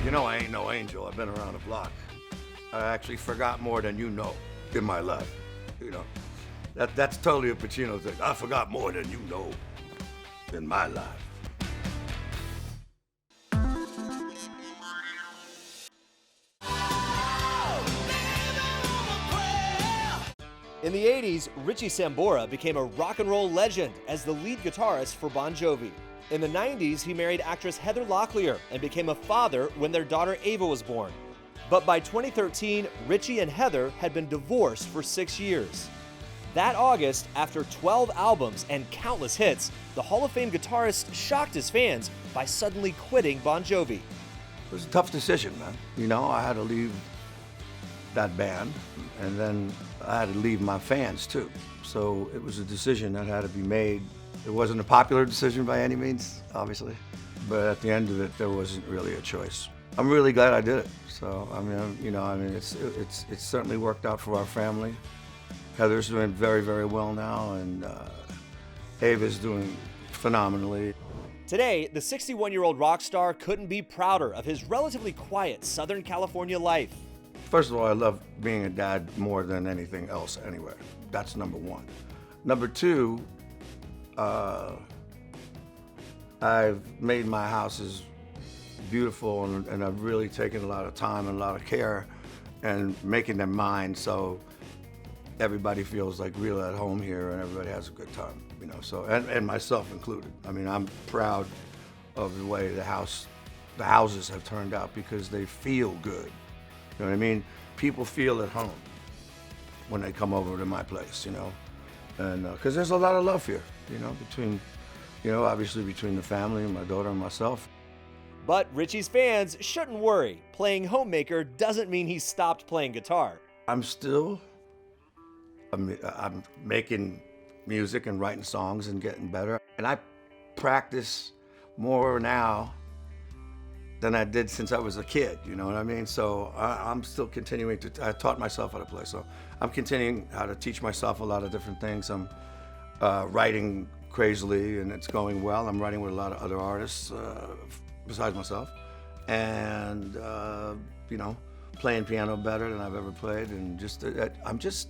You know I ain't no angel. I've been around the block. I actually forgot more than you know in my life. You know, that's totally a Pacino thing. I forgot more than you know in my life. In the 80s, Richie Sambora became a rock and roll legend as the lead guitarist for Bon Jovi. In the 90s, he married actress Heather Locklear and became a father when their daughter Eva was born. But by 2013, Richie and Heather had been divorced for 6 years. That August, after 12 albums and countless hits, the Hall of Fame guitarist shocked his fans by suddenly quitting Bon Jovi. It was a tough decision, man. You know, I had to leave that band, and then I had to leave my fans too. So it was a decision that had to be made. It wasn't a popular decision by any means, obviously, but at the end of it, there wasn't really a choice. I'm really glad I did it. So I mean, you know, it's certainly worked out for our family. Heather's doing very, very well now, and Ava's doing phenomenally. Today, the 61-year-old rock star couldn't be prouder of his relatively quiet Southern California life. First of all, I love being a dad more than anything else anywhere. That's number one. Number two, I've made my houses beautiful, and I've really taken a lot of time and a lot of care and making them mine, so everybody feels like real at home here and everybody has a good time, you know, so, and myself included. I mean, I'm proud of the way the houses have turned out because they feel good. You know what I mean? People feel at home when they come over to my place, you know, and because there's a lot of love here, you know, between, you know, obviously between the family and my daughter and myself. But Richie's fans shouldn't worry. Playing homemaker doesn't mean he's stopped playing guitar. I'm making music and writing songs and getting better, and I practice more now than I did since I was a kid, you know what I mean? So I'm still continuing I taught myself how to play, so I'm continuing how to teach myself a lot of different things. I'm writing crazily, and it's going well. I'm writing with a lot of other artists besides myself, and you know, playing piano better than I've ever played, and just I'm just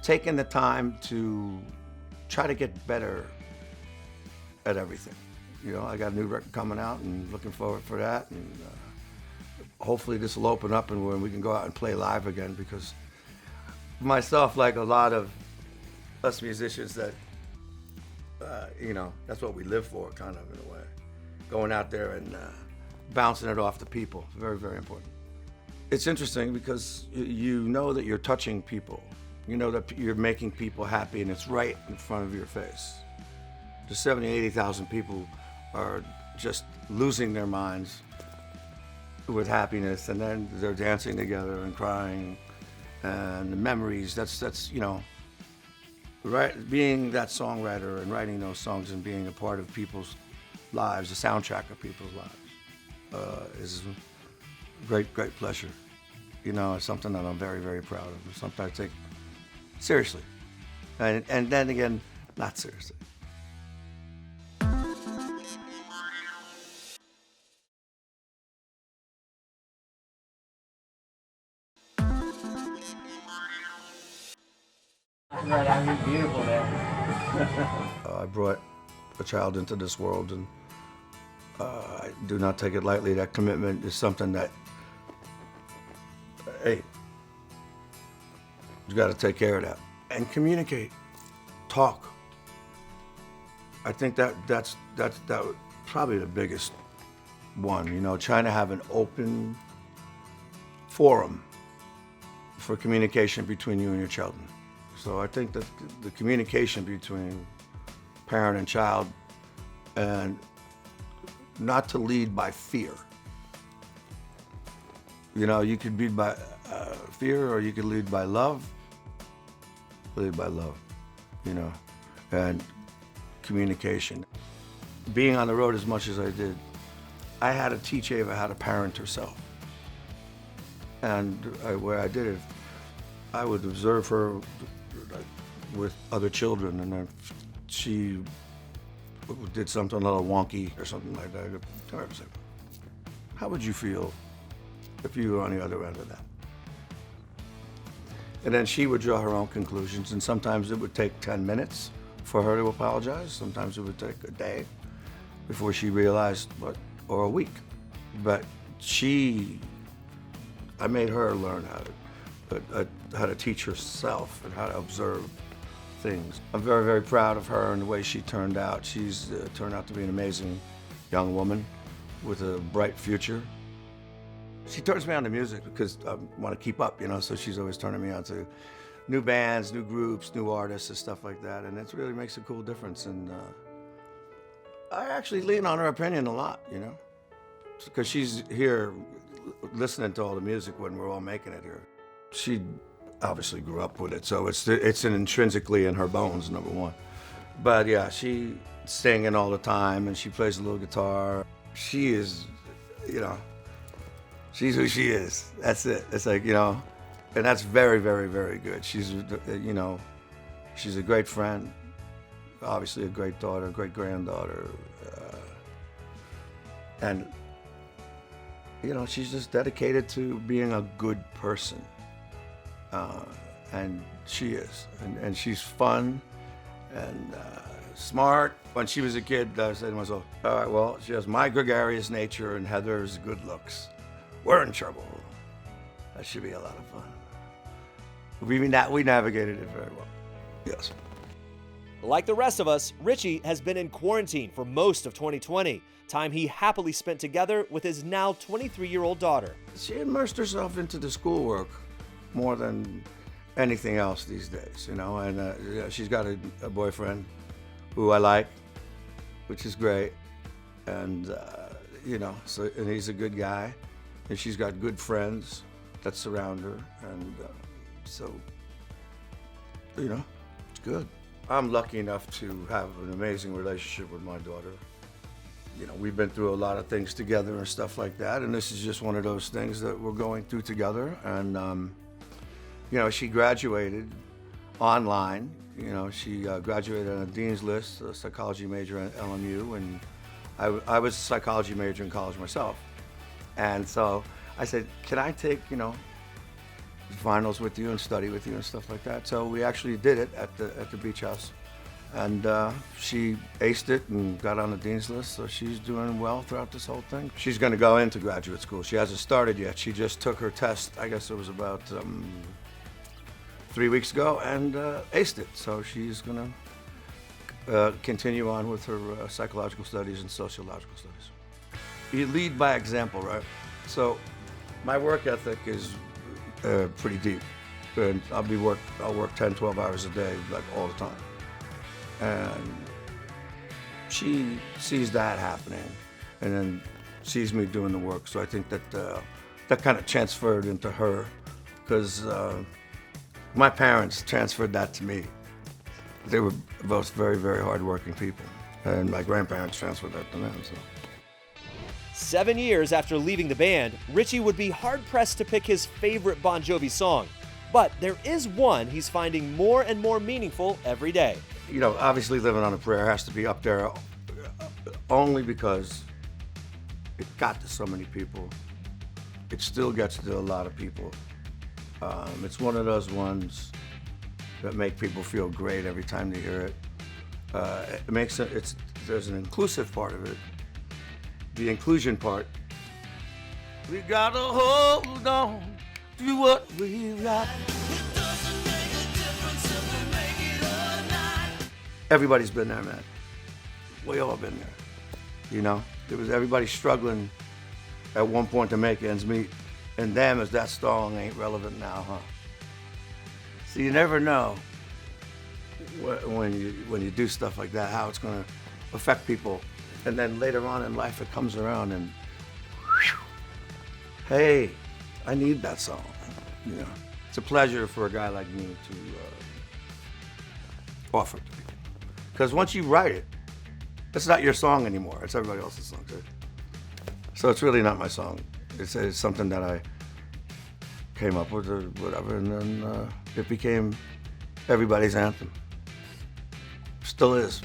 taking the time to try to get better at everything. You know, I got a new record coming out and looking forward for that, and hopefully this will open up and when we can go out and play live again, because myself, like a lot of us musicians, that you know, that's what we live for, kind of, in a way. Going out there and bouncing it off the people, very, very important. It's interesting because you know that you're touching people. You know that you're making people happy, and it's right in front of your face. The 70, 80,000 people are just losing their minds with happiness, and then they're dancing together and crying, and the memories, that's you know, right, being that songwriter and writing those songs and being a part of people's lives, the soundtrack of people's lives, is a great, great pleasure. You know, it's something that I'm very, very proud of. It's something I take seriously, and then again, not seriously. Right, I mean, beautiful there. I brought a child into this world, and I do not take it lightly. That commitment is something that, hey, you got to take care of that and communicate, talk. I think that's probably the biggest one. You know, trying to have an open forum for communication between you and your children. So I think that the communication between parent and child, and not to lead by fear. You know, you could lead by fear, or you could lead by love. Lead by love, you know, and communication. Being on the road as much as I did, I had to teach Eva how to parent herself. And where I did it, I would observe her with other children, and if she did something a little wonky or something like that, I would say, how would you feel if you were on the other end of that. And then she would draw her own conclusions, and sometimes it would take 10 minutes for her to apologize. Sometimes it would take a day before she realized or a week. But I made her learn how to teach herself and how to observe things. I'm very, very proud of her and the way she turned out. She's turned out to be an amazing young woman with a bright future. She turns me on to music because I want to keep up, so she's always turning me on to new bands, new groups, new artists and stuff like that, and it really makes a cool difference. And I actually lean on her opinion a lot, because she's here listening to all the music when we're all making it here. She obviously grew up with it, so it's intrinsically in her bones, number one. But yeah, she's singing all the time, and she plays a little guitar. She is, she's who she is. That's it. It's like, and that's very, very, very good. She's, she's a great friend, obviously a great daughter, great granddaughter, and she's just dedicated to being a good person. And she is, and she's fun and smart. When she was a kid, I said to myself, all right, well, she has my gregarious nature and Heather's good looks. We're in trouble. That should be a lot of fun. We navigated it very well. Yes. Like the rest of us, Richie has been in quarantine for most of 2020, time he happily spent together with his now 23-year-old daughter. She immersed herself into the schoolwork more than anything else these days, and she's got a boyfriend who I like, which is great, and and he's a good guy, and she's got good friends that surround her, and so it's good. I'm lucky enough to have an amazing relationship with my daughter. We've been through a lot of things together and stuff like that, and this is just one of those things that we're going through together. And she graduated online. She graduated on a dean's list, a psychology major at LMU, and I was a psychology major in college myself. And so I said, can I take, finals with you and study with you and stuff like that? So we actually did it at the beach house. And she aced it and got on the dean's list, so she's doing well throughout this whole thing. She's going to go into graduate school. She hasn't started yet. She just took her test, I guess it was about 3 weeks ago, and aced it. So she's going to continue on with her psychological studies and sociological studies. You lead by example, right? So my work ethic is pretty deep. And I'll work 10, 12 hours a day, like all the time. And she sees that happening and then sees me doing the work. So I think that that kind of transferred into her, because my parents transferred that to me. They were both very, very hardworking people. And my grandparents transferred that to them. So. 7 years after leaving the band, Richie would be hard-pressed to pick his favorite Bon Jovi song. But there is one he's finding more and more meaningful every day. Obviously Living on a Prayer has to be up there only because it got to so many people. It still gets to a lot of people. It's one of those ones that make people feel great every time they hear it. There's an inclusive part of it. The inclusion part. We gotta hold on to what we got. Everybody's been there, man. We all been there. There was everybody struggling at one point to make ends meet. And damn, if that song ain't relevant now, huh? So you never know when you do stuff like that, how it's gonna affect people. And then later on in life, it comes around and, whew, hey, I need that song. It's a pleasure for a guy like me to offer it to people. Because once you write it, it's not your song anymore. It's everybody else's song, too. So it's really not my song. It's something that I came up with or whatever, and then it became everybody's anthem. Still is.